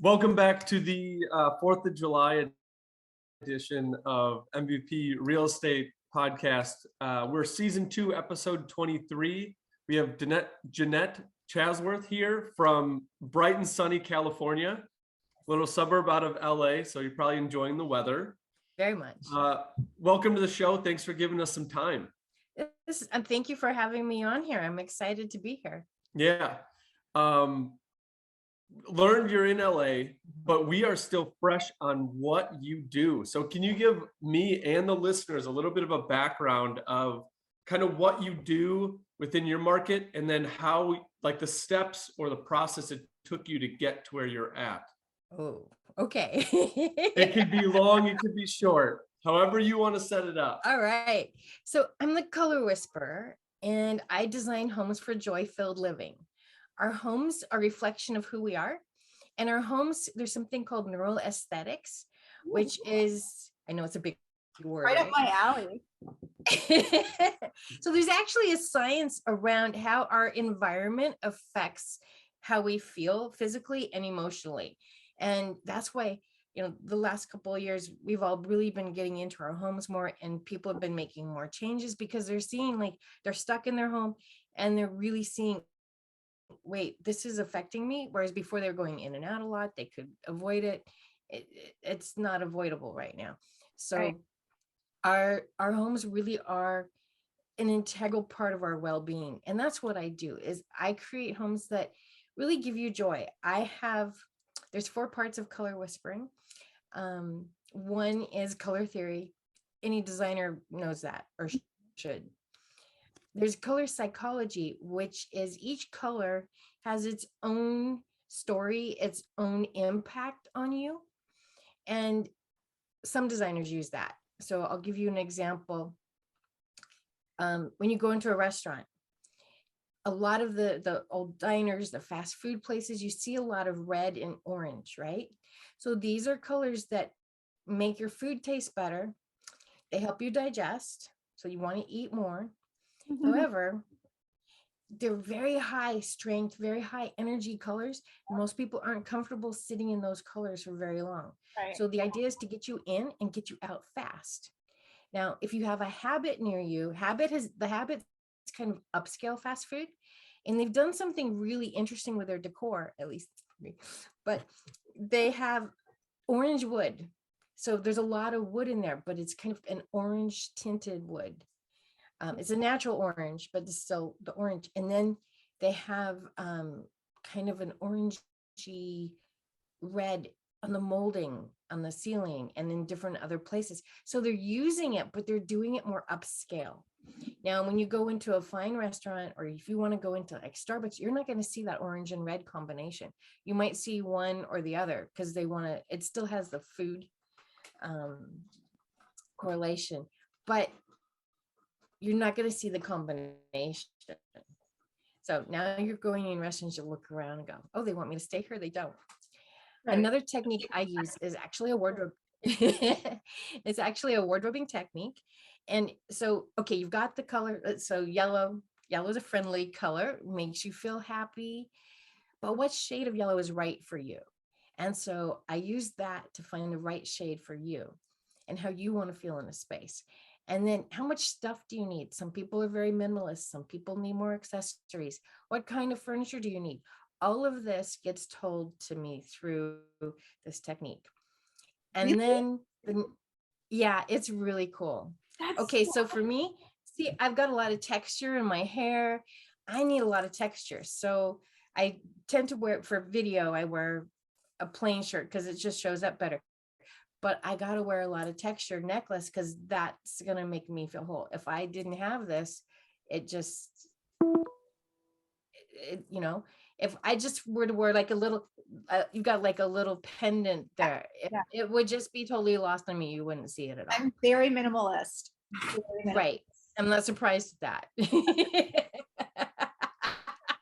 Welcome back to the 4th of July edition of MVP Real Estate Podcast. We're season 2, episode 23. We have Jeanette Chasworth here from bright and sunny California, little suburb out of LA, so you're probably enjoying the weather. Very much. Welcome to the show. Thanks for giving us some time. And thank you for having me on here. I'm excited to be here. Yeah. Learned you're in LA, but we are still fresh on what you do. So can you give me and the listeners a little bit of a background of kind of what you do within your market, and then how, like, the steps or the process it took you to get to where you're at? Oh, okay. It could be long, it could be short, however you want to set it up. All right. So I'm the color whisperer, and I design homes for joy-filled living. Our homes are a reflection of who we are. And our homes, there's something called neural aesthetics, which is, I know it's a big word. Right up my alley. So there's actually a science around how our environment affects how we feel physically and emotionally. And that's why, the last couple of years, we've all really been getting into our homes more, and people have been making more changes because they're seeing, like, they're stuck in their home and they're really seeing, wait, this is affecting me. Whereas before they were going in and out a lot, they could avoid it. It's not avoidable right now. So right. Our homes really are an integral part of our well-being. And that's what I do, is I create homes that really give you joy. There's 4 parts of color whispering. One is color theory. Any designer knows that, or should. There's color psychology, which is each color has its own story, its own impact on you. And some designers use that. So I'll give you an example. When you go into a restaurant, a lot of the old diners, the fast food places, you see a lot of red and orange, right? So these are colors that make your food taste better. They help you digest, so you want to eat more. However, they're very high strength, very high energy colors. And most people aren't comfortable sitting in those colors for very long. Right. So the idea is to get you in and get you out fast. Now, if you have a Habit near you, Habit's kind of upscale fast food, and they've done something really interesting with their decor, at least for me, but they have orange wood. So there's a lot of wood in there, but it's kind of an orange tinted wood. It's a natural orange, but it's still the orange. And then they have kind of an orangey red on the molding, on the ceiling, and in different other places. So they're using it, but they're doing it more upscale. Now, when you go into a fine restaurant, or if you want to go into like Starbucks, you're not going to see that orange and red combination. You might see one or the other because it still has the food correlation, but you're not going to see the combination. So now you're going in restaurants, you look around and go, oh, they want me to stay here? They don't. Right. Another technique I use is actually a wardrobe. It's actually a wardrobing technique. And so, okay, you've got the color. So yellow is a friendly color, makes you feel happy. But what shade of yellow is right for you? And so I use that to find the right shade for you and how you want to feel in a space. And then how much stuff do you need? Some people are very minimalist. Some people need more accessories. What kind of furniture do you need? All of this gets told to me through this technique. And really? Yeah, it's really cool. Okay, so for me, see, I've got a lot of texture in my hair. I need a lot of texture. So I tend to wear, for video, I wear a plain shirt because it just shows up better. But I got to wear a lot of textured necklace because that's going to make me feel whole. If I didn't have this, if I just were to wear like a little, you've got like a little pendant there, it would just be totally lost on me. You wouldn't see it at all. I'm very minimalist. Right. I'm not surprised at that.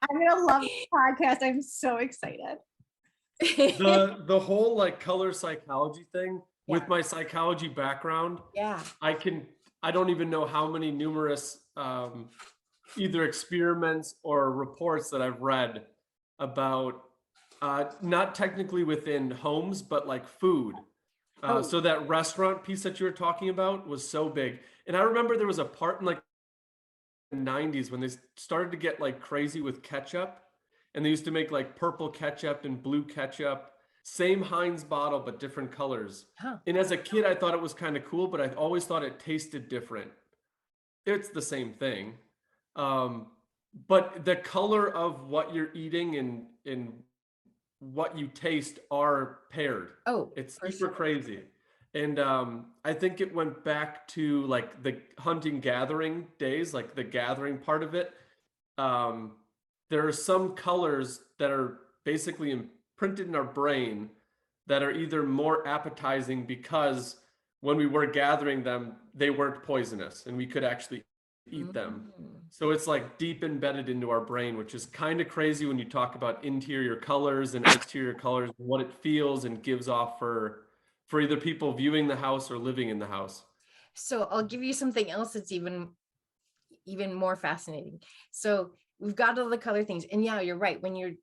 I'm going to love this podcast. I'm so excited. The whole like color psychology thing, with my psychology background, I don't even know how many numerous either experiments or reports that I've read about Not technically within homes, but like food. Oh, So that restaurant piece that you were talking about was so big. And I remember there was a part in like the 90s when they started to get like crazy with ketchup. And they used to make like purple ketchup and blue ketchup, same Heinz bottle, but different colors. huh. And as a kid, I thought it was kind of cool, but I always thought it tasted different. It's the same thing. Um, but the color of what you're eating and what you taste are paired. Oh, It's for super sure. crazy. And I think it went back to like the hunting gathering days, like the gathering part of it. Um, there are some colors that are basically imprinted in our brain that are either more appetizing because when we were gathering them, they weren't poisonous and we could actually eat them. Mm. So it's like deep embedded into our brain, which is kind of crazy when you talk about interior colors and exterior colors, what it feels and gives off for either people viewing the house or living in the house. So I'll give you something else that's even more fascinating. So we've got all the color things, and yeah, you're right. When you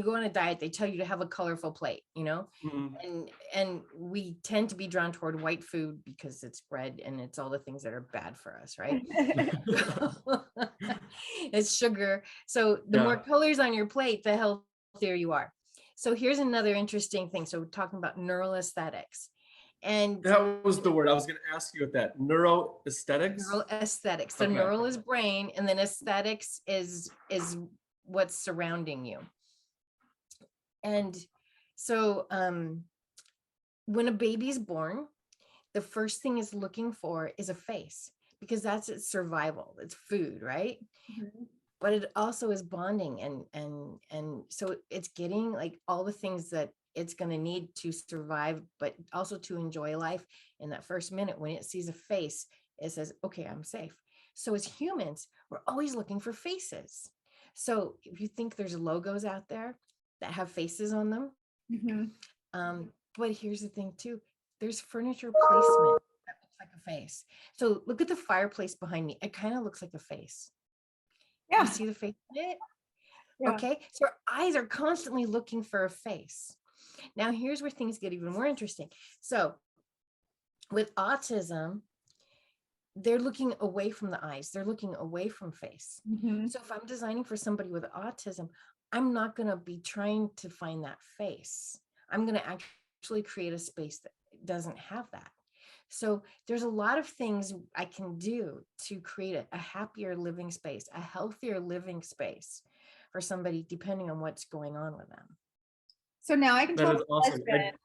go on a diet, they tell you to have a colorful plate, Mhm. and we tend to be drawn toward white food because it's bread and it's all the things that are bad for us, right? It's sugar. So the more Yeah, colors on your plate, the healthier you are. So here's another interesting thing. So we're talking about neural aesthetics. And that was the word I was going to ask you with that. Neuroaesthetics. neural aesthetics. So Okay. neural is brain, and then aesthetics is what's surrounding you. And so when a baby's born, the first thing it's looking for is a face, because that's its survival. It's food, right? Mhm. But it also is bonding, and so it's getting like all the things that it's going to need to survive, but also to enjoy life. In that first minute, when it sees a face, it says, okay, I'm safe. So as humans, we're always looking for faces. So if you think there's logos out there that have faces on them, Mhm. but here's the thing too, there's furniture placement that looks like a face. So look at the fireplace behind me. It kind of looks like a face. You Yeah. see the face in it? Yeah. Okay. So our eyes are constantly looking for a face. Now, here's where things get even more interesting. So with autism, they're looking away from the eyes, they're looking away from face. Mhm. So if I'm designing for somebody with autism, I'm not going to be trying to find that face. I'm going to actually create a space that doesn't have that. So there's a lot of things I can do to create a happier living space, a healthier living space for somebody, depending on what's going on with them. So now I can That tell is my awesome. husband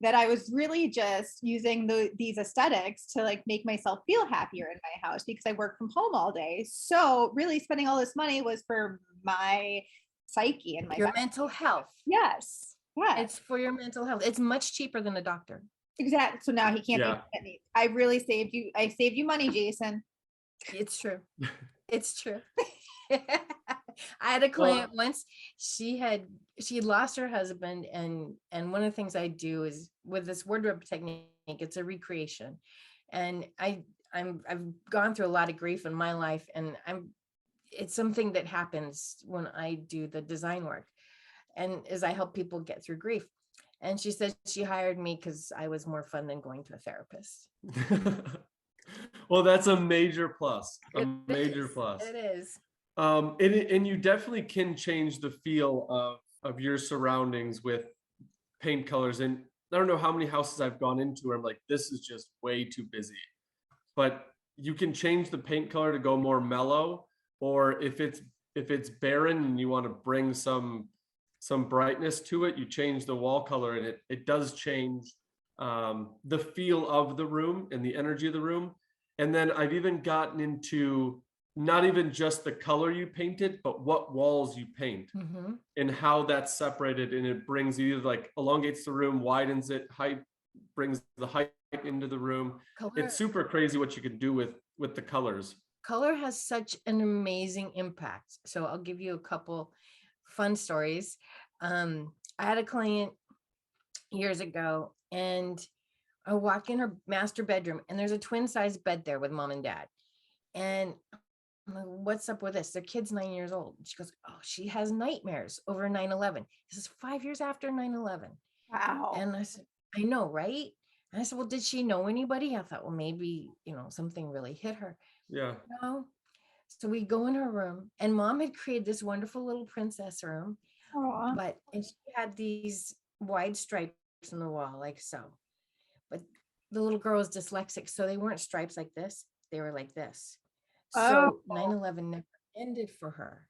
that I was really just using these aesthetics to like make myself feel happier in my house because I work from home all day. So really spending all this money was for my psyche and my Your mental health. yes. Yes. It's for your mental health. It's much cheaper than a doctor. Exactly. So now he can't Yeah. even me. I really saved you. I saved you money, Jason. It's true. It's true. I had a Well, client once. She lost her husband, and one of the things I do is with this wardrobe technique, it's a recreation. And I've gone through a lot of grief in my life, and it's something that happens when I do the design work, and as I help people get through grief. And she said she hired me because I was more fun than going to a therapist. well, that's a major plus. A It major is. plus. It is. And you definitely can change the feel of your surroundings with paint colors. And I don't know how many houses I've gone into where I'm like, this is just way too busy. But you can change the paint color to go more mellow, or if it's barren and you want to bring some brightness to it, you change the wall color, and it does change the feel of the room and the energy of the room. And then I've even gotten into not even just the color you painted, but what walls you paint Mm-hmm. and how that's separated, and it brings either like elongates the room, widens it, height, brings the height into the room. It's super crazy what you can do with the colors. Color has such an amazing impact. So I'll give you a couple fun stories. I had a client years ago, and I walk in her master bedroom, and there's a twin size bed there with mom and dad. And I'm like, what's up with this? The kid's 9 years old. She goes, oh, she has nightmares over 9/11. This is 5 years after 9/11. Wow. And I said, I know, right? And I said, well, did she know anybody? I thought, well, maybe, something really hit her. Yeah. No. So we go in her room, and mom had created this wonderful little princess room, and she had these wide stripes in the wall, like so. But the little girl was dyslexic, so they weren't stripes like this. They were like this. So 9/11 never ended for her.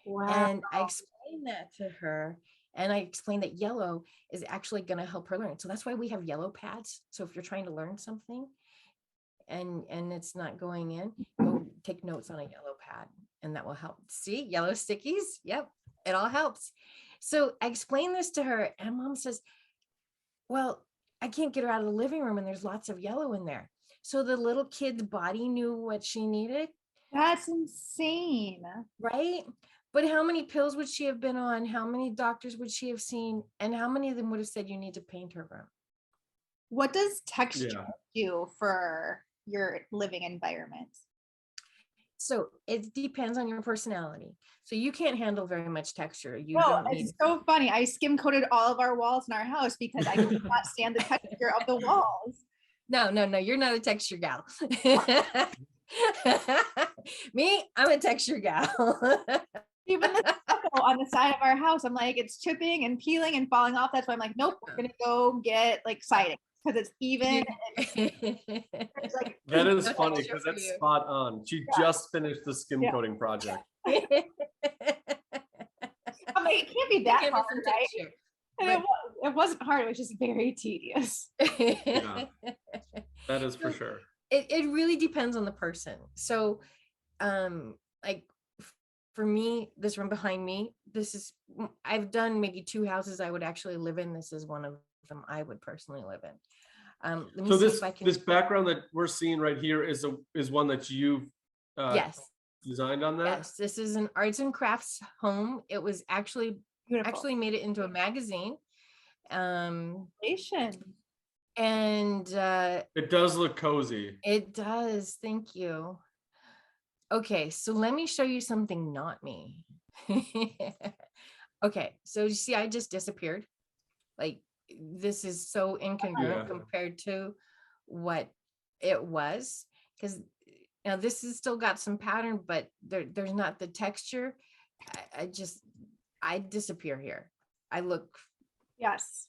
Wow. And I explained that to her. And I explained that yellow is actually going to help her learn. So that's why we have yellow pads. So if you're trying to learn something and it's not going in, go take notes on a yellow pad, and that will help. See, yellow stickies. Yep. It all helps. So I explained this to her, and mom says, well, I can't get her out of the living room, and there's lots of yellow in there. So the little kid's body knew what she needed. That's insane. Right? But how many pills would she have been on? How many doctors would she have seen? And how many of them would have said you need to paint her room? What does texture do for your living environment? So it depends on your personality. So you can't handle very much texture. It's so funny. I skim coated all of our walls in our house because I could not stand the texture of the walls. No, you're not a texture gal. Me, I'm a texture gal. Even the stucco on the side of our house, I'm like, it's chipping and peeling and falling off. That's why I'm like, nope, we're gonna go get like siding because it's even. It's like, that is funny because that's spot on. She just finished the skim coating project. I'm like, it can't be that hard, right? And it wasn't hard. It was just very tedious. Yeah, that is for sure. It really depends on the person. So, like for me, this room behind me, I've done maybe 2 houses I would actually live in. This is one of them I would personally live in. So this background that we're seeing right here is one that you've yes designed on that. Yes, this is an arts and crafts home. It was actually made it into a magazine. And it does look cozy. It does. Thank you. Okay, so let me show you something not me. Okay, so you see, I just disappeared. Like, this is so incongruent compared to what it was, because now this has still got some pattern, but there's not the texture. I disappear here. I look. Yes.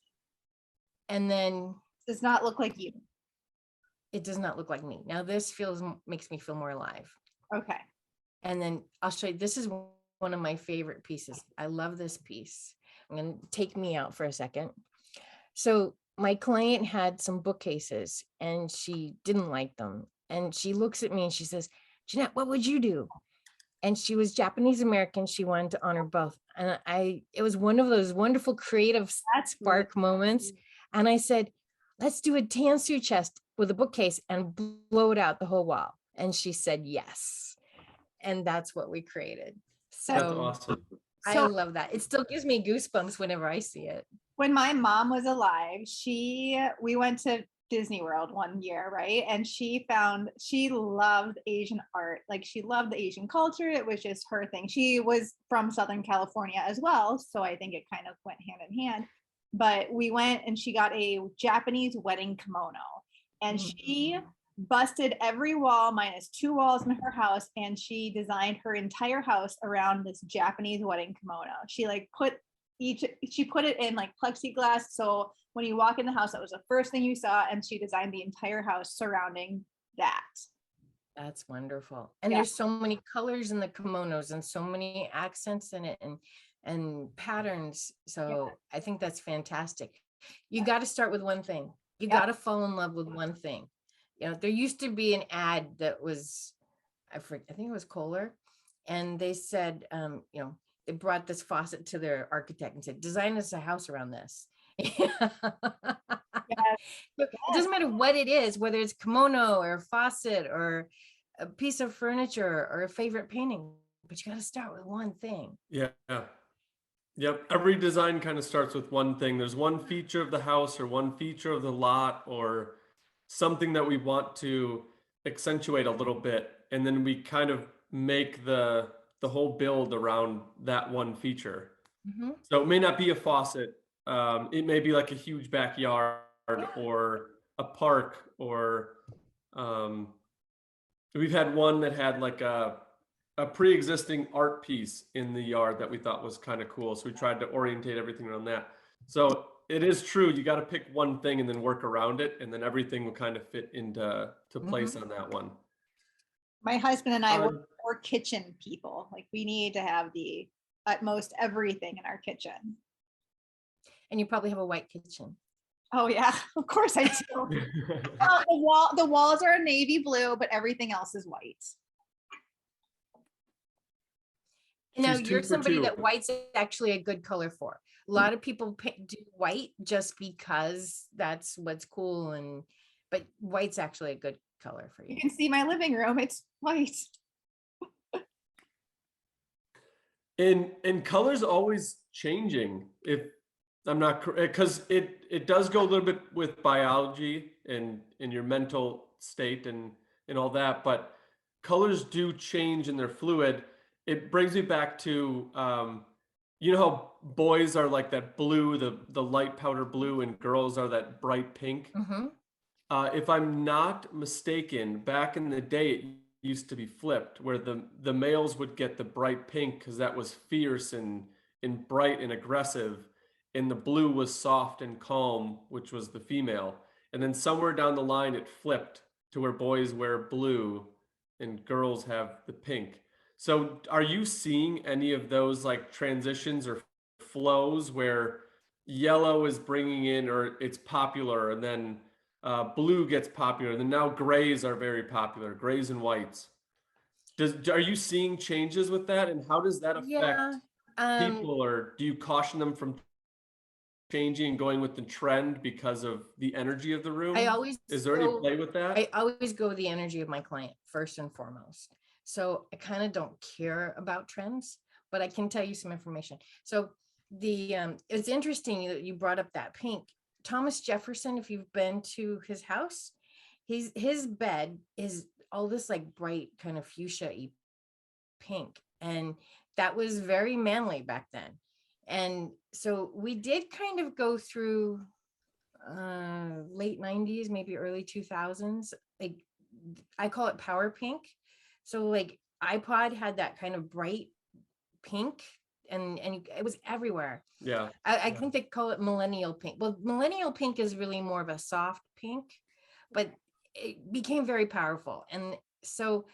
And then does not look like you. It does not look like me. Now this makes me feel more alive. Okay. And then I'll show you, this is one of my favorite pieces. I love this piece. I'm going to take me out for a second. So my client had some bookcases and she didn't like them. And she looks at me and she says, Jeanette, what would you do? And she was Japanese American. She wanted to honor both. And it was one of those wonderful creative spark moments. And I said, let's do a tansu chest with a bookcase and blow it out the whole wall. And she said, yes. And that's what we created. So that's awesome. I love that. It still gives me goosebumps whenever I see it. When my mom was alive, we went to Disney World one year, right? And she loved Asian art. Like, she loved the Asian culture. It was just her thing. She was from Southern California as well. So I think it kind of went hand in hand. But we went and she got a Japanese wedding kimono, and she busted every wall minus 2 walls in her house, and she designed her entire house around this Japanese wedding kimono. She put it in like plexiglass, so when you walk in the house, that was the first thing you saw, and she designed the entire house surrounding that. That's wonderful. And there's so many colors in the kimonos and so many accents in it and patterns. So I think that's fantastic. You got to start with one thing. You got to fall in love with one thing. There used to be an ad that was, I think it was Kohler, and they said, they brought this faucet to their architect and said, design us a house around this. It doesn't matter what it is, whether it's kimono or a faucet or a piece of furniture or a favorite painting, but you got to start with one thing. Yeah. Yep. Every design kind of starts with one thing. There's one feature of the house or one feature of the lot or something that we want to accentuate a little bit. And then we kind of make the whole build around that one feature. Mhm. So it may not be a faucet. It may be like a huge backyard Yeah. or a park, or we've had one that had like a pre-existing art piece in the yard that we thought was kind of cool. So we tried to orientate everything around that. So it is true. You got to pick one thing and then work around it, and then everything will kind of fit into place on that one. My husband and I were kitchen people. Like, we need to have the utmost everything in our kitchen. And you probably have a white kitchen. Oh yeah, of course I do. The walls are navy blue, but everything else is white. Now She's you're 2 for somebody 2. that white's actually a good color for. A lot of people do white just because that's what's cool, but white's actually a good color for you. You can see my living room, it's white. And color's always changing. If I'm not correct, because it does go a little bit with biology and your mental state and all that, but colors do change and they're fluid. It brings me back to you know how boys are like that blue, the light powder blue, and girls are that bright pink. Mm-hmm. If I'm not mistaken, back in the day, it used to be flipped, where the males would get the bright pink because that was fierce and bright and aggressive, and the blue was soft and calm, which was the female. And then somewhere down the line, it flipped to where boys wear blue and girls have the pink. So, are you seeing any of those like transitions or flows where yellow is bringing in, or it's popular, and then blue gets popular, and then now grays are very popular, grays and whites? Are you seeing changes with that, and how does that affect people, or do you caution them from changing and going with the trend because of the energy of the room? Is there any play with that? I always go with the energy of my client first and foremost. So I kind of don't care about trends, but I can tell you some information. So it's interesting that you brought up that pink. Thomas Jefferson, if you've been to his house, his bed is all this like bright kind of fuchsia-y pink, and that was very manly back then. And so we did kind of go through late 90s, maybe early 2000s, like I call it power pink. So like iPod had that kind of bright pink, and it was everywhere. Yeah. I think they call it millennial pink. Well, millennial pink is really more of a soft pink, but it became very powerful. And so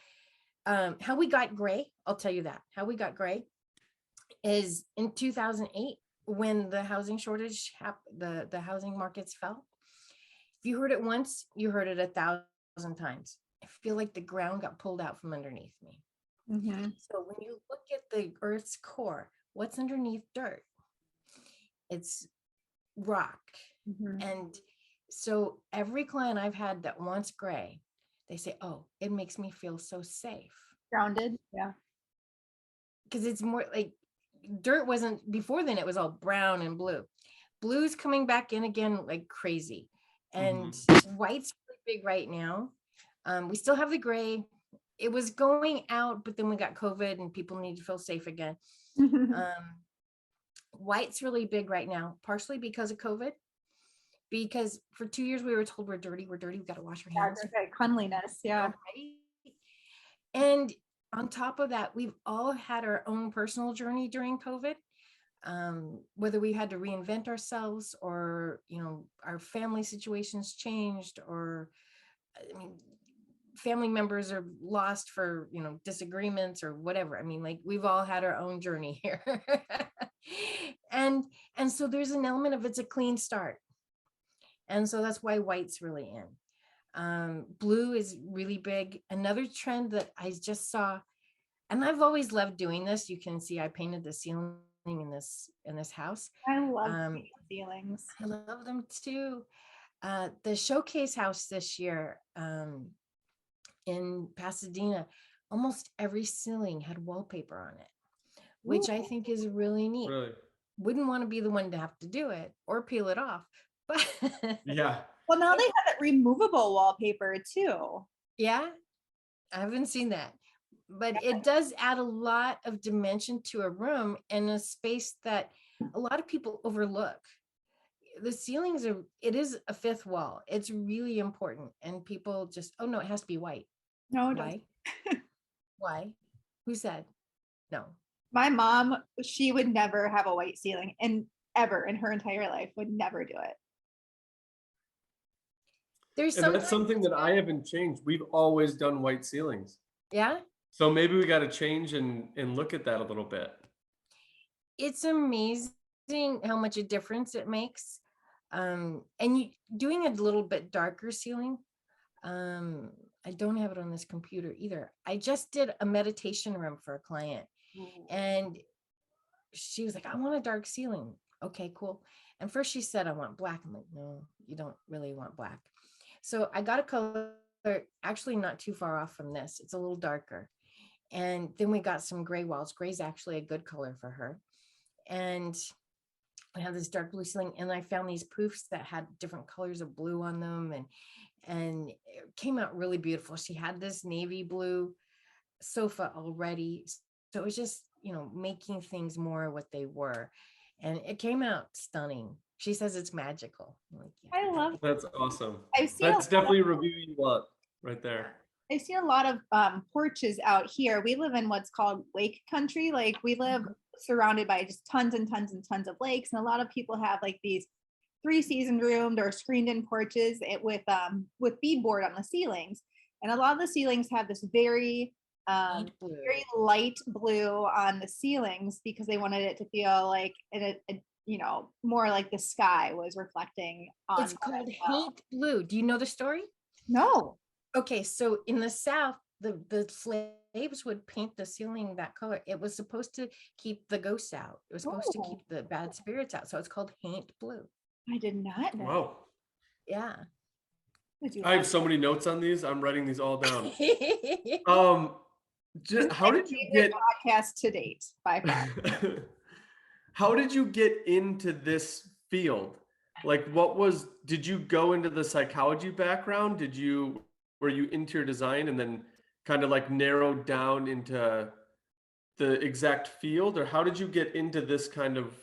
how we got gray, I'll tell you that. How we got gray is in 2008, when the housing shortage happened, the housing markets fell. If you heard it once, you heard it 1,000 times. I feel like the ground got pulled out from underneath me. Mm-hmm. So when you look at the Earth's core, what's underneath dirt? It's rock. Mm-hmm. And so every client I've had that wants gray, they say, oh, it makes me feel so safe. Grounded. Yeah. Because it's more like dirt wasn't before then, it was all brown and blue. Blue's coming back in again like crazy. And white's really big right now. We still have the gray. It was going out, but then we got COVID and people need to feel safe again. White's really big right now, partially because of COVID. Because for 2 years we were told we're dirty, we got to wash our hands. Yeah, cleanliness, yeah. Right? And on top of that, we've all had our own personal journey during COVID. Whether we had to reinvent ourselves, or our family situations changed, or family members are lost for disagreements or whatever. Like we've all had our own journey here. and so there's an element of it's a clean start, and so that's why white's really in. Blue is really big. Another trend that I just saw, and I've always loved doing this, you can see I painted the ceiling in this house. I love ceilings. I love them too. The showcase house this year in Pasadena, almost every ceiling had wallpaper on it, which I think is really neat. Really? Wouldn't want to be the one to have to do it or peel it off, but yeah. Well, now they have it removable wallpaper too. Yeah, I haven't seen that. but it does add a lot of dimension to a room and a space that a lot of people overlook. The ceilings are, it is a fifth wall. It's really important. And people just, oh no, it has to be white. No, it Why? doesn't. Why? Who said? No. My mom, she would never have a white ceiling, and ever in her entire life would never do it. There's And that's sometimes, something that I haven't changed. We've always done white ceilings. yeah, So maybe we got to change and look at that a little bit. it's amazing how much a difference it makes. And you doing a little bit darker ceiling. I don't have it on this computer either. I just did a meditation room for a client, and she was like, I want a dark ceiling. Okay, cool. And first she said, I want black. I'm like, no, you don't really want black. So I got a color actually not too far off from this. It's a little darker. And then we got some gray walls. Gray's actually a good color for her. And I have this dark blue ceiling, and I found these poofs that had different colors of blue on them, and it came out really beautiful. She had this navy blue sofa already. So it was just, making things more what they were. And it came out stunning. She says it's magical. I'm like, yeah. I love. That's awesome. I've seen That's definitely a review you want right there. I see a lot of porches out here. We live in what's called lake country. Like we live surrounded by just tons and tons and tons of lakes, and a lot of people have like these 3-season roomed or screened in porches with beadboard on the ceilings. And a lot of the ceilings have this very light blue on the ceilings because they wanted it to feel like more like the sky was reflecting on. It's called paint blue. Do you know the story? No. Okay, so in the South, the slaves would paint the ceiling that color. It was supposed to keep the ghosts out. It was supposed to keep the bad spirits out. So it's called paint blue. I did not know. Wow. Yeah. I have so many notes on these. I'm writing these all down. How did you get podcast to date by far? How did you get into this field? Like, did you go into the psychology background? Were you interior design and then kind of like narrowed down into the exact field, or how did you get into this kind of,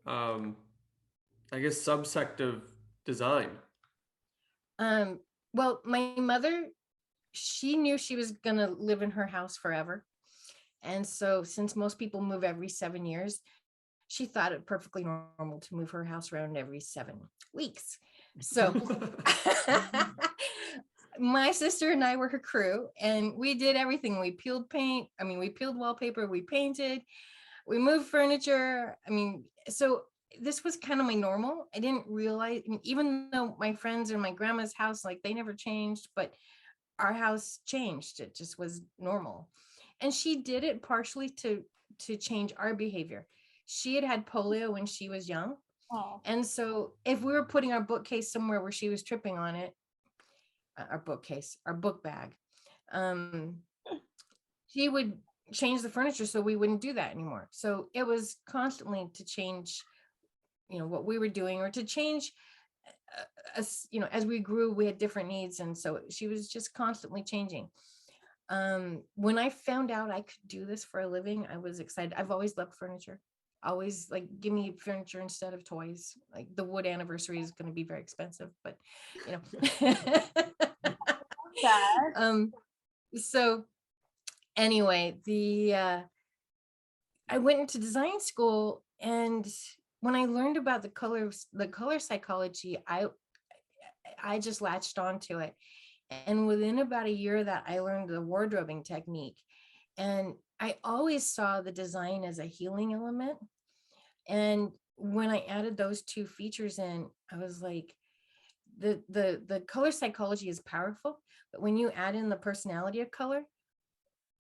I guess, subsect of design? Well, my mother, she knew she was going to live in her house forever. And so since most people move every 7 years, she thought it perfectly normal to move her house around every 7 weeks. So my sister and I were her crew, and we did everything. We peeled paint. We peeled wallpaper, we painted, we moved furniture. So this was kind of my normal. I didn't realize, even though my friends and my grandma's house, like they never changed, but our house changed. It just was normal. And she did it partially to change our behavior. She had polio when she was young. Oh. And so if we were putting our bookcase somewhere where she was tripping on it, our book bag, she would change the furniture so we wouldn't do that anymore. So it was constantly to change, what we were doing, or to change as we grew, we had different needs. And so she was just constantly changing. When I found out I could do this for a living, I was excited. I've always loved furniture. Always like, give me furniture instead of toys. Like the wood anniversary is going to be very expensive, but so anyway, I went into design school, and when I learned about the color psychology, I just latched onto it. And within about a year that I learned the wardrobing technique, and I always saw the design as a healing element. And when I added those two features in, I was like, the color psychology is powerful, but when you add in the personality of color,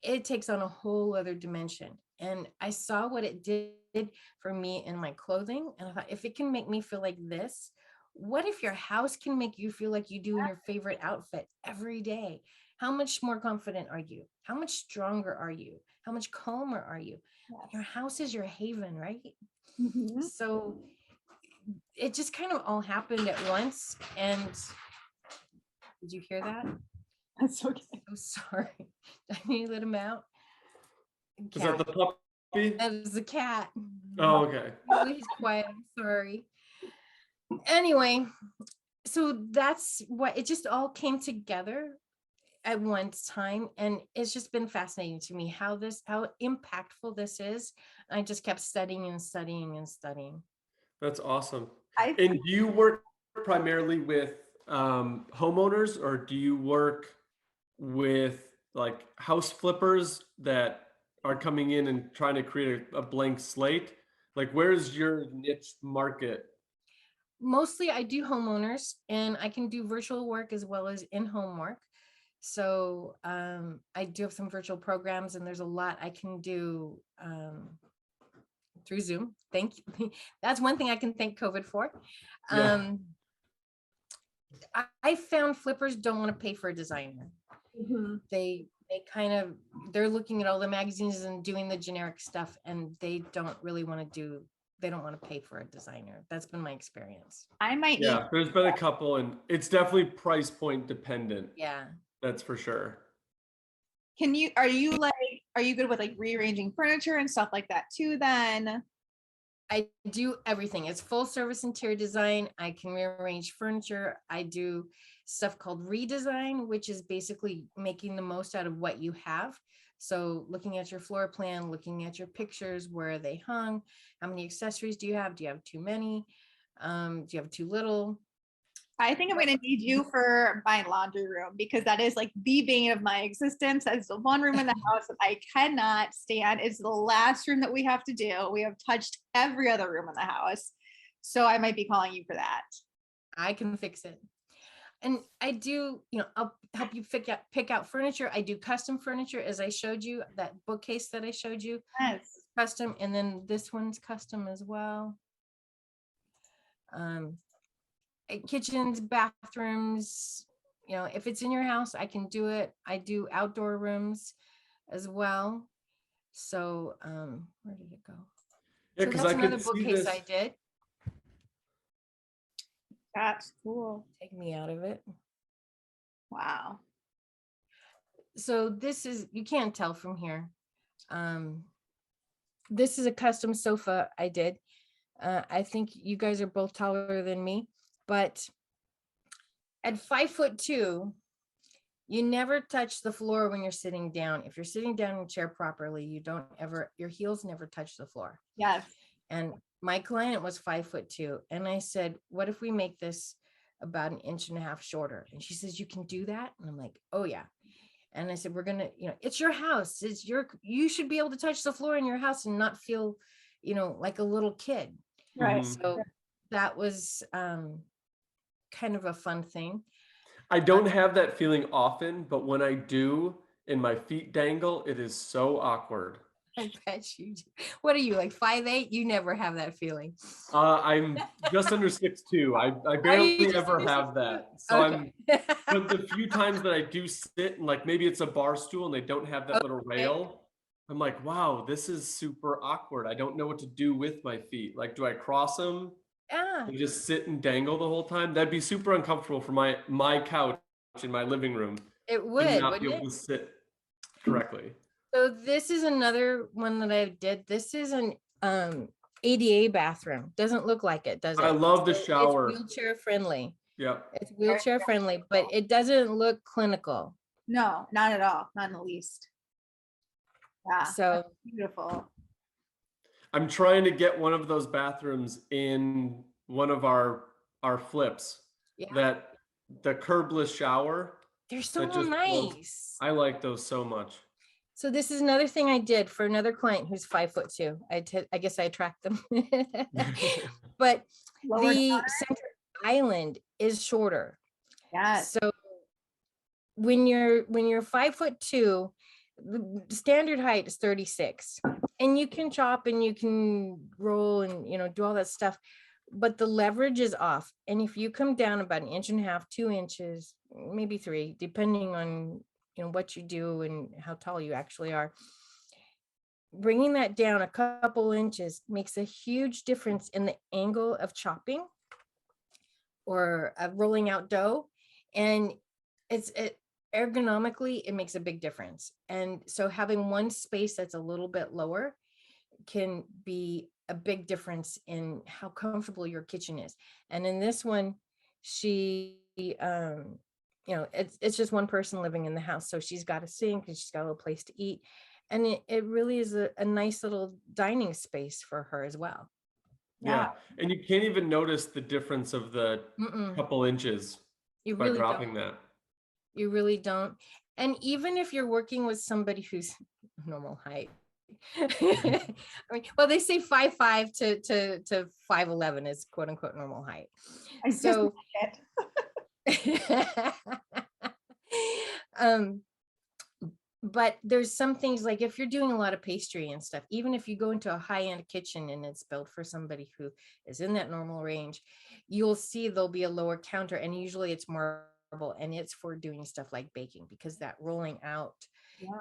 it takes on a whole other dimension. And I saw what it did for me in my clothing. And I thought, if it can make me feel like this, what if your house can make you feel like you do in your favorite outfit every day? How much more confident are you? How much stronger are you? How much calmer are you? Yes. Your house is your haven, right? Mm-hmm. So it just kind of all happened at once. And did you hear that? That's okay. I'm sorry. I need to let him out. Is that the puppy? That is the cat. Oh, okay. He's quiet. I'm sorry. Anyway, so that's what it just all came together at one time, and it's just been fascinating to me how impactful this is. I just kept studying and studying and studying. That's awesome. I And do you work primarily with homeowners, or do you work with like house flippers that are coming in and trying to create a blank slate? Like, where's your niche market? Mostly I do homeowners, and I can do virtual work as well as in-home work. So I do have some virtual programs, and there's a lot I can do through Zoom. Thank you. That's one thing I can thank COVID for. Yeah. I found flippers don't want to pay for a designer. They're looking at all the magazines and doing the generic stuff, and they don't really want to pay for a designer. That's been my experience. I might need, Yeah, there's been a couple, and it's definitely price point dependent. Yeah. That's for sure. are you good with like rearranging furniture and stuff like that too then? I do everything. It's full service interior design. I can rearrange furniture. I do stuff called redesign, which is basically making the most out of what you have. So looking at your floor plan, looking at your pictures, where are they hung? How many accessories do you have? Do you have too many? Do you have too little? I think I'm going to need you for my laundry room, because that is like the bane of my existence. That's the one room in the house that I cannot stand. It's the last room that we have to do. We have touched every other room in the house. So I might be calling you for that. I can fix it. And I do, I'll help you pick out furniture. I do custom furniture, as I showed you, that bookcase that I showed you. Yes. Custom, and then this one's custom as well. Kitchens, bathrooms, if it's in your house, I can do it. I do outdoor rooms as well. So where did it go? Yeah, So because that's I another could see bookcase this. I did. That's cool. Take me out of it. Wow. So this is, you can't tell from here. This is a custom sofa I did. I think you guys are both taller than me, but at 5'2", you never touch the floor when you're sitting down. If you're sitting down in a chair properly, your heels never touch the floor. Yes. And my client was 5'2", and I said, what if we make this about 1.5 inches shorter? And she says, you can do that? And I'm like, oh yeah. And I said, we're gonna, it's your house. You should be able to touch the floor in your house and not feel, like a little kid. Right. So that was kind of a fun thing. I don't have that feeling often, but when I do and my feet dangle, it is so awkward. I bet you do. What are you, like 5'8"? You never have that feeling. I'm just under 6'2". I barely ever have that. So okay. but the few times that I do sit and like maybe it's a bar stool and they don't have that little rail, I'm like, wow, this is super awkward. I don't know what to do with my feet. Like, do I cross them? Yeah. And just sit and dangle the whole time? That'd be super uncomfortable for my couch in my living room. It would, not be wouldn't able it? to sit correctly. So this is another one that I did. This is an ADA bathroom. Doesn't look like it, does it? I love the So shower. It's wheelchair friendly. Yeah. It's wheelchair friendly, but it doesn't look clinical. No, not at all. Not in the least. Yeah. So Beautiful. I'm trying to get one of those bathrooms in one of our flips. yeah, That the curbless shower. they're so that just nice. I like those so much. So this is another thing I did for another client who's 5'2". I guess I attract them. But the center island is shorter. Yes. So when you're 5'2", the standard height is 36, and you can chop and you can roll and do all that stuff, but the leverage is off. And if you come down about 1.5 inches, 2 inches, maybe 3, depending on what you do and how tall you actually are, bringing that down a couple inches makes a huge difference in the angle of chopping or rolling out dough. And ergonomically, it makes a big difference. And so having one space that's a little bit lower can be a big difference in how comfortable your kitchen is. And in this one, she, it's just one person living in the house. So she's got a sink and she's got a little place to eat. And it really is a nice little dining space for her as well. Yeah. And you can't even notice the difference of the couple inches You by really dropping don't. that. You really don't. And even if you're working with somebody who's normal height, I mean, well, they say 5'5" to 5'11" is quote unquote normal height. So, but there's some things like if you're doing a lot of pastry and stuff, even if you go into a high-end kitchen and it's built for somebody who is in that normal range, you'll see there'll be a lower counter, and usually it's marble, and it's for doing stuff like baking, because that rolling out,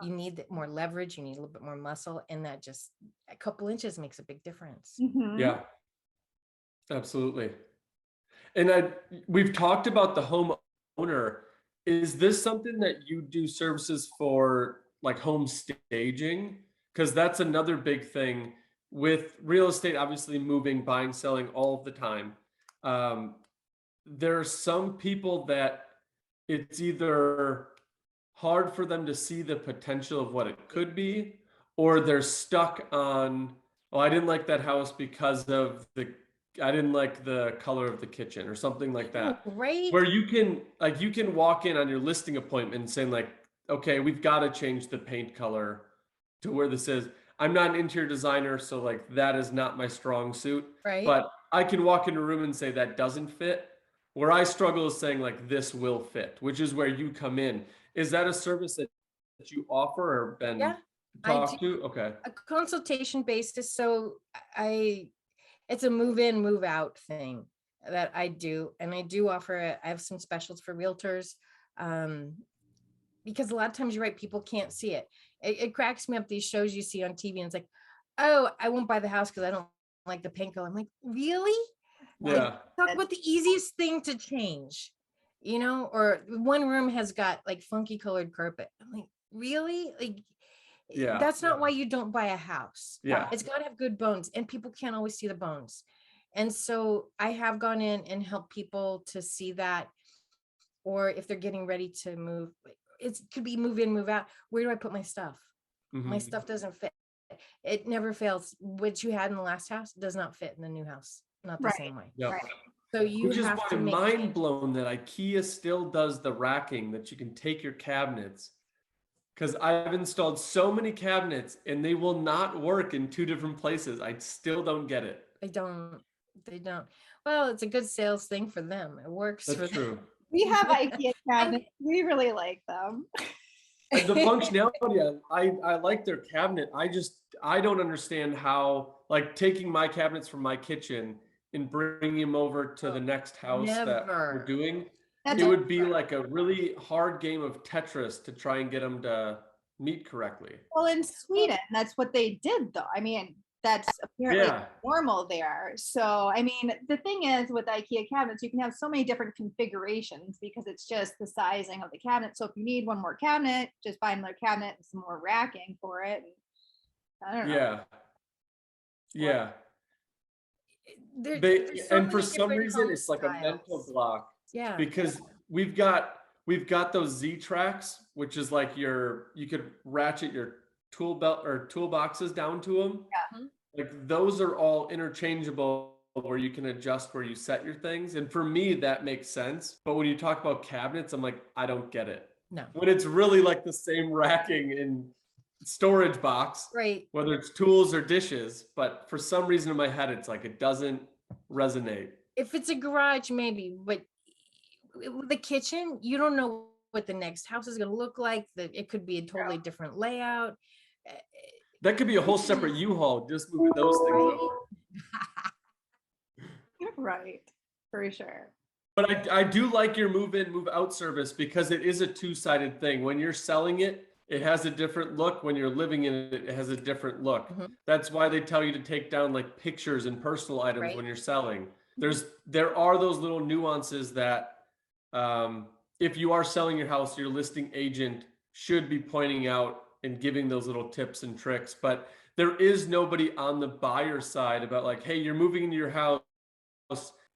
you need more leverage, you need a little bit more muscle, and that just a couple inches makes a big difference. Yeah, absolutely. And we've talked about the homeowner. Is this something that you do services for, like home staging? Because that's another big thing with real estate, obviously moving, buying, selling all the time. There are some people that it's either hard for them to see the potential of what it could be, or they're stuck on, oh, I didn't like that house because of I didn't like the color of the kitchen or something like that. Right. Where you can walk in on your listing appointment and saying like, okay, we've got to change the paint color to where this is. I'm not an interior designer, so like that is not my strong suit. Right. But I can walk in a room and say that doesn't fit. Where I struggle is saying like this will fit, which is where you come in. Is that a service that you offer or been talked to? Okay. A consultation basis. So it's a move in, move out thing that I do. And I do offer it. I have some specials for realtors. Because a lot of times you're right, people can't see it. It cracks me up, these shows you see on TV, and it's like, oh, I won't buy the house because I don't like the paint color. I'm like, really? Yeah. Like, talk about the easiest thing to change, or one room has got like funky colored carpet. I'm like, really? Like, that's not why you don't buy a house. Yeah. It's got to have good bones, and people can't always see the bones. And so I have gone in and helped people to see that, or if they're getting ready to move, it could be move in, move out. Where do I put my stuff? My stuff doesn't fit. It never fails. What you had in the last house does not fit in the new house. Not the same way. Yeah. So you Which have is to why make mind blown that IKEA still does the racking that you can take your cabinets. Because I've installed so many cabinets and they will not work in two different places. I still don't get it. They don't. Well, it's a good sales thing for them. It works. That's true. We have IKEA cabinets. We really like them. The functionality, I like their cabinet. I don't understand how, like, taking my cabinets from my kitchen and bringing them over to the next house that we're doing. It would be like a really hard game of Tetris to try and get them to meet correctly. Well, in Sweden, that's what they did, though. I mean, that's apparently normal there. So, I mean, the thing is with IKEA cabinets, you can have so many different configurations because it's just the sizing of the cabinet. So if you need one more cabinet, just buy another cabinet and some more racking for it. I don't know. Yeah. And for some reason, it's like a mental block. Yeah. Because we've got those Z tracks, which is like you could ratchet your tool belt or toolboxes down to them. Yeah. Like those are all interchangeable where you can adjust where you set your things. And for me, that makes sense. But when you talk about cabinets, I'm like, I don't get it. No. When it's really like the same racking in storage box, right? Whether it's tools or dishes, but for some reason in my head, it's like, it doesn't resonate. If it's a garage, maybe, but the kitchen, you don't know what the next house is going to look like. That it could be a totally different layout. That could be a whole separate U-Haul, just moving those things over. Right, for sure. But I do like your move in, move out service because it is a two-sided thing. When you're selling it, it has a different look. When you're living in it, it has a different look. That's why they tell you to take down like pictures and personal items when you're selling. There are those little nuances that if you are selling your house, your listing agent should be pointing out and giving those little tips and tricks. But there is nobody on the buyer side about like, hey, you're moving into your house.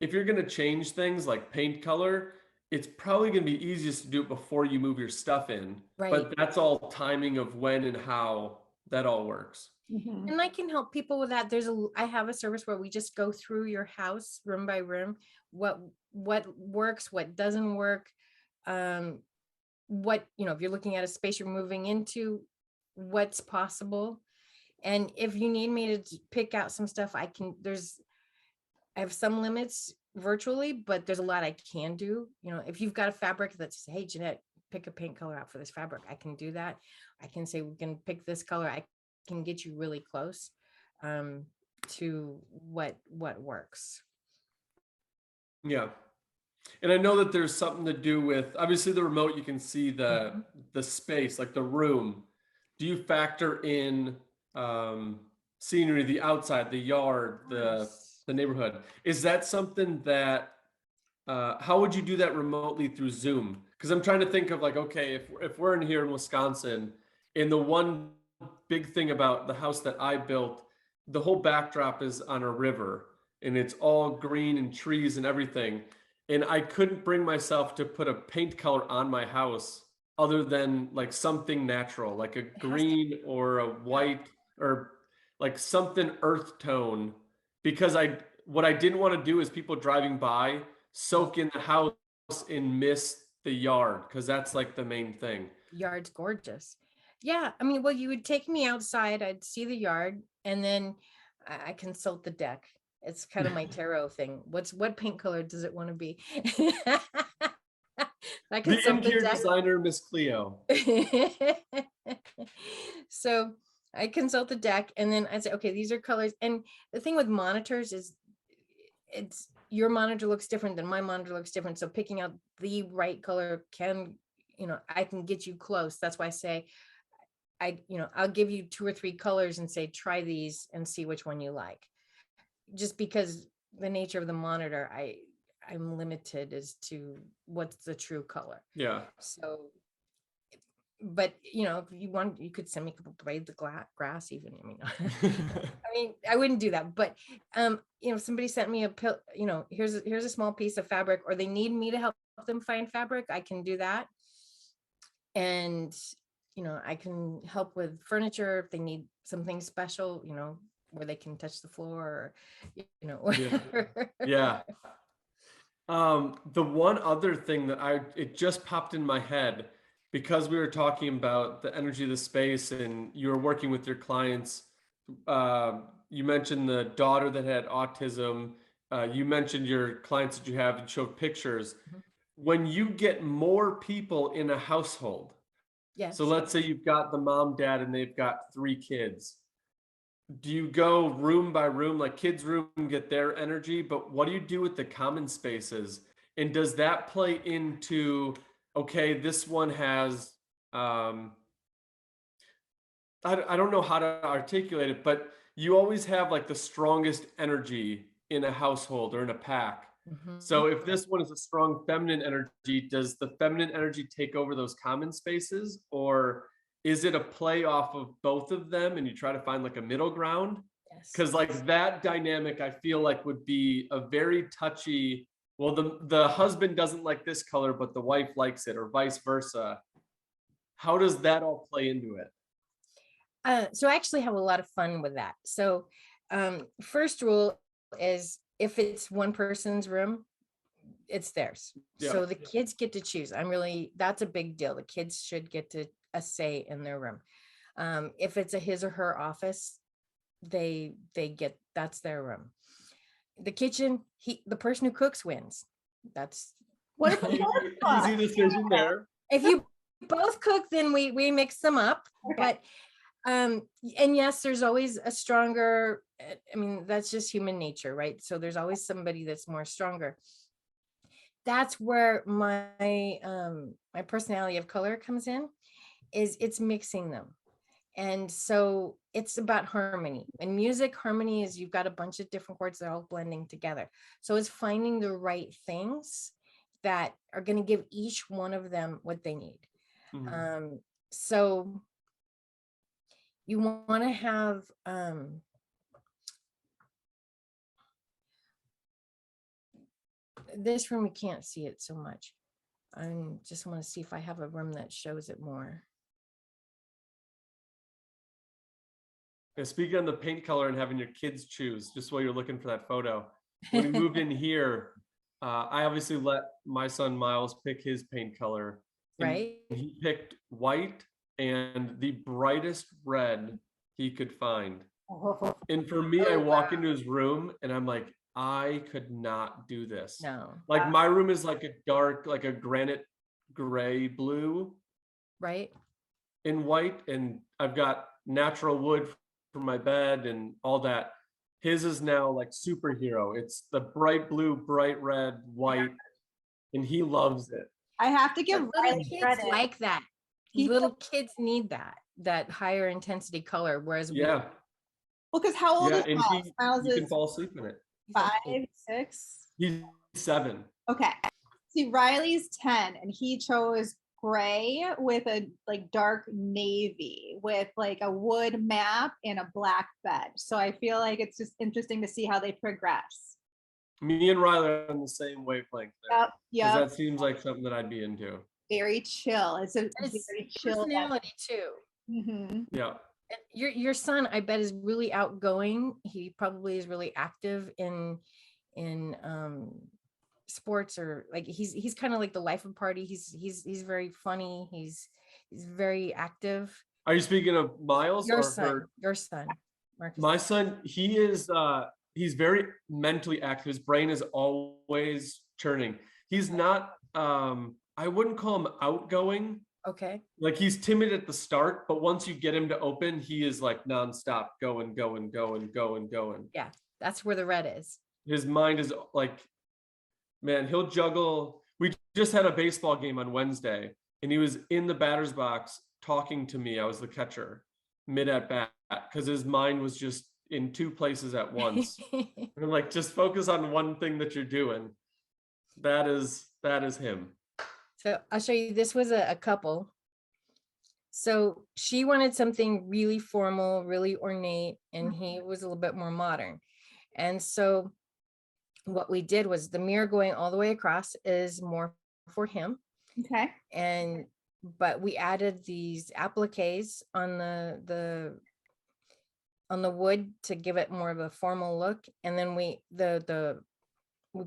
If you're going to change things like paint color, it's probably going to be easiest to do it before you move your stuff in. Right. But that's all timing of when and how that all works. Mhm. And I can help people with that. I have a service where we just go through your house room by room, what works, what doesn't work. What, if you're looking at a space you're moving into, what's possible. And if you need me to pick out some stuff, I have some limits virtually, but there's a lot I can do. If you've got a fabric that says, hey, Jeanette, pick a paint color out for this fabric, I can do that. I can say, we can pick this color. I can get you really close to what works. Yeah. And I know that there's something to do with, obviously the remote, you can see the space, like the room. Do you factor in scenery, the outside, the yard, the neighborhood? Is that something that, how would you do that remotely through Zoom? Because I'm trying to think of like, okay, if we're in here in Wisconsin, and the one big thing about the house that I built, the whole backdrop is on a river and it's all green and trees and everything. And I couldn't bring myself to put a paint color on my house other than like something natural, like a green or a white or like something earth tone. Because what I didn't want to do is people driving by soak in the house and miss the yard, because that's like the main thing. Yard's gorgeous. Yeah, I mean, well, you would take me outside, I'd see the yard, and then I consult the deck. It's kind of my tarot thing. What paint color does it want to be? I The interior designer, Miss Cleo. So I consult the deck, and then I say, okay, these are colors. And the thing with monitors is your monitor looks different than my monitor looks different. So picking out the right color I can get you close. That's why I say, I'll give you 2 or 3 colors and say, try these and see which one you like. Just because the nature of the monitor, I'm limited as to what's the true color. Yeah. So, but if you want, you could send me a couple blades of grass even. I wouldn't do that. But somebody sent me here's a small piece of fabric, or they need me to help them find fabric, I can do that. And I can help with furniture if they need something special, where they can touch the floor, or, Yeah. The one other thing that it just popped in my head, because we were talking about the energy of the space and you were working with your clients. You mentioned the daughter that had autism. You mentioned your clients that you have and showed pictures. When you get more people in a household, yes. So let's say you've got the mom, dad, and they've got 3 kids. Do you go room by room, like kids' room, get their energy, but what do you do with the common spaces? And does that play into, okay, this one has, I don't know how to articulate it, but you always have like the strongest energy in a household or in a pack. So if this one is a strong feminine energy, does the feminine energy take over those common spaces, or is it a play off of both of them and you try to find like a middle ground? Because like that dynamic, I feel like would be a very touchy, well, the husband doesn't like this color, but the wife likes it, or vice versa. How does that all play into it? So I actually have a lot of fun with that. So first rule is, if it's one person's room, it's theirs. Yeah. So the kids get to choose. That's a big deal. The kids should get a say in their room. If it's a his or her office, that's their room. The kitchen, the person who cooks wins. That's what easy decision there. If you both cook, then we mix them up. Okay. But and yes, there's always a stronger, that's just human nature, right? So there's always somebody that's more stronger. That's where my personality of color comes in, is it's mixing them. And so it's about harmony. In music, harmony is you've got a bunch of different chords that are all blending together. So it's finding the right things that are going to give each one of them what they need. Mhm. So you want to have this room, you can't see it so much. I just want to see if I have a room that shows it more. Yeah, speaking on the paint color and having your kids choose, just while you're looking for that photo, when we moved in here, I obviously let my son Miles pick his paint color, and Right? he picked white and the brightest red he could find. Oh, And for me, I Oh, walk wow. into his room and I'm like, I could not do this. No. Like my room is like a dark, like a granite gray blue Right? in white, and I've got natural wood for my bed and all that. His is now like superhero. It's the bright blue, bright red, white, and he loves it. I have to give But little Riley kids credit. like that. He Little kids need that higher intensity color, whereas Yeah, Well, because how old yeah, is and Miles? Miles you can is fall asleep in it. he's like 5, 6. He's 7. Okay. See, Riley's 10 and he chose gray with a like dark navy with like a wood map and a black bed. So I feel like it's just interesting to see how they progress. Me and Riley are on the same wavelength there. Yep. 'Cause Yep. that seems like something that I'd be into. Very chill. It's a It's very chill. personality too. Mm-hmm. Yeah. Your son, I bet, is really outgoing. He probably is really active in sports, or like he's kind of like the life of the party. He's very funny. He's very active. Are you speaking of Miles Your or son, her? Marcus. My son, he is he's very mentally active. His brain is always churning. He's not I wouldn't call him outgoing. Okay. Like he's timid at the start, but once you get him to open, he is like nonstop going, going, going, going, going. Yeah, that's where the red is. His mind is like, man, he'll juggle. We just had a baseball game on Wednesday, and he was in the batter's box talking to me. I was the catcher mid at bat because his mind was just in 2 places at once. And I'm like, just focus on one thing that you're doing. That is him. So I'll show you. This was a couple. So she wanted something really formal, really ornate, and he was a little bit more modern. And so what we did was the mirror going all the way across is more for him. Okay. But we added these appliques on the wood to give it more of a formal look. And then we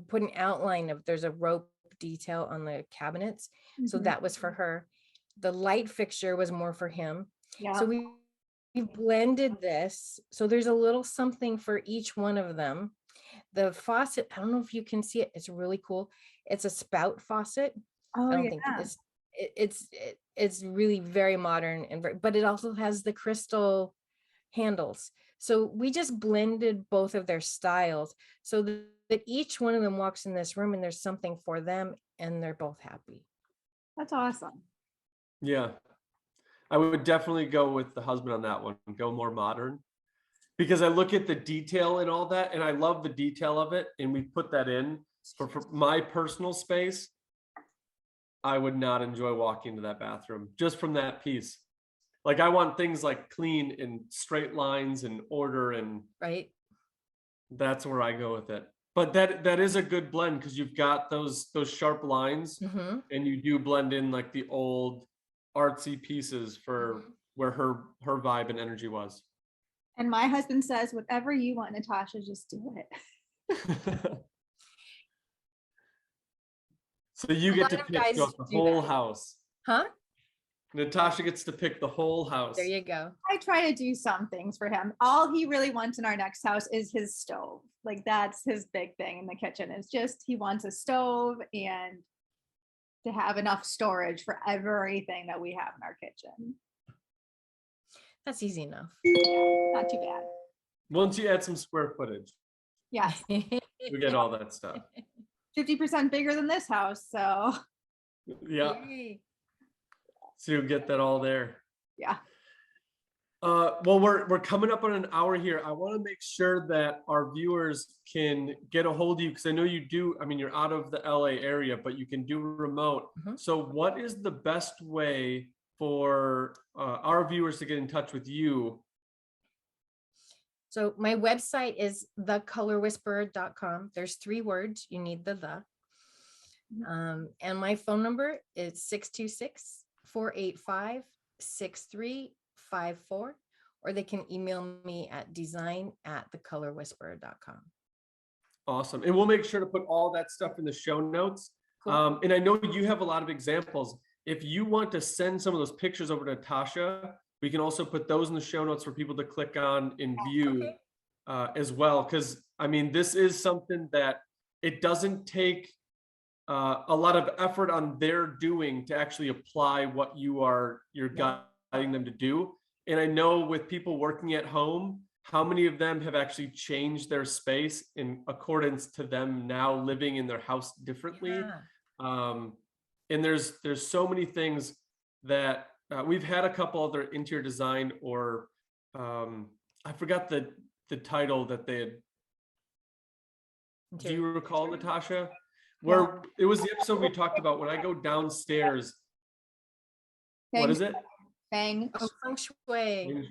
put an outline of, there's a rope detail on the cabinets. So that was for her. The light fixture was more for him. Yeah. So we blended this. So there's a little something for each one of them. The faucet, I don't know if you can see it. It's really cool. It's a spout faucet. Oh, I don't yeah. think it's really very modern but it also has the crystal handles. So we just blended both of their styles so that each one of them walks in this room and there's something for them and they're both happy. That's awesome. Yeah. I would definitely go with the husband on that one, go more modern. Because I look at the detail and all that, and I love the detail of it, and we put that in. But for my personal space, I would not enjoy walking into that bathroom just from that piece. Like I want things like clean and straight lines and order, and Right. that's where I go with it. But that is a good blend because you've got those sharp lines, and you do blend in like the old artsy pieces for where her vibe and energy was. And my husband says, whatever you want, Natasha, just do it. So you get to pick the whole house. Huh? Natasha gets to pick the whole house. There you go. I try to do some things for him. All he really wants in our next house is his stove. Like that's his big thing in the kitchen. It's just he wants a stove and to have enough storage for everything that we have in our kitchen. That's easy enough. Yeah, not too bad. Once you add some square footage, Yes. you get all that stuff. 50% bigger than this house. So Yeah. Yay. So you get that all there. yeah. Well, we're coming up on an hour here. I want to make sure that our viewers can get a hold of you because I know you do. I mean, you're out of the LA area, but you can do remote. So what is the best way for our viewers to get in touch with you? So my website is thecolorwhisperer.com. There's 3 words. You need the. And my phone number is 626-485-6354, or they can email me at design@thecolorwhisperer.com. Awesome. And we'll make sure to put all that stuff in the show notes. Cool. And I know you have a lot of examples. If you want to send some of those pictures over to Natasha, we can also put those in the show notes for people to click on and view as well. Because I mean, this is something that it doesn't take a lot of effort on their doing to actually apply what you're guiding them to do. And I know with people working at home, how many of them have actually changed their space in accordance to them now living in their house differently. And there's so many things that we've had a couple other interior design or I forgot the title that they had. Do you recall, Natasha? Where it was the episode we talked about when I go downstairs. What is it? Feng Shui.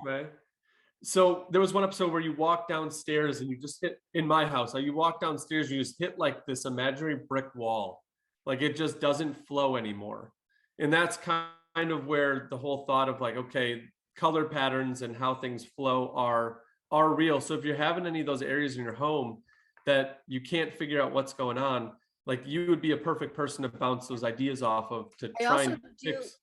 So there was one episode where you walk downstairs and you just hit, in my house, you walk downstairs, you just hit like this imaginary brick wall. Like it just doesn't flow anymore. And that's kind of where the whole thought of like, okay, color patterns and how things flow are real. So if you're having any of those areas in your home that you can't figure out what's going on, like you would be a perfect person to bounce those ideas off of to try and fix.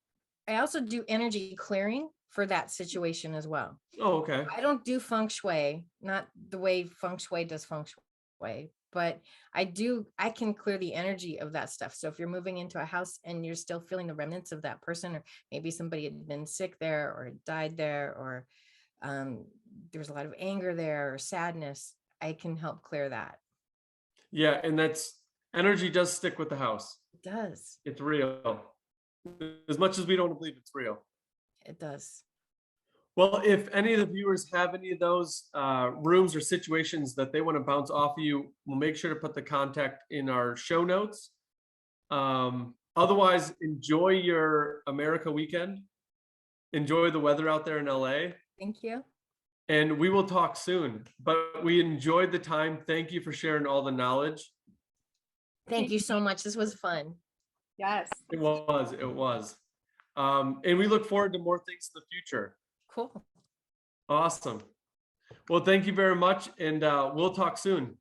I also do energy clearing for that situation as well. Oh, okay. I don't do feng shui, not the way feng shui does feng shui, but I can clear the energy of that stuff. So if you're moving into a house and you're still feeling the remnants of that person, or maybe somebody had been sick there or died there, or there's a lot of anger there or sadness, I can help clear that. Yeah, and energy does stick with the house. It does. It's real. As much as we don't believe it's real. It does. Well, if any of the viewers have any of those rooms or situations that they want to bounce off of you, we'll make sure to put the contact in our show notes. Otherwise, enjoy your America weekend. Enjoy the weather out there in LA. Thank you. And we will talk soon. But we enjoyed the time. Thank you for sharing all the knowledge. Thank you so much. This was fun. Yes. It was. And we look forward to more things in the future. Cool. Awesome. Well, thank you very much. And we'll talk soon.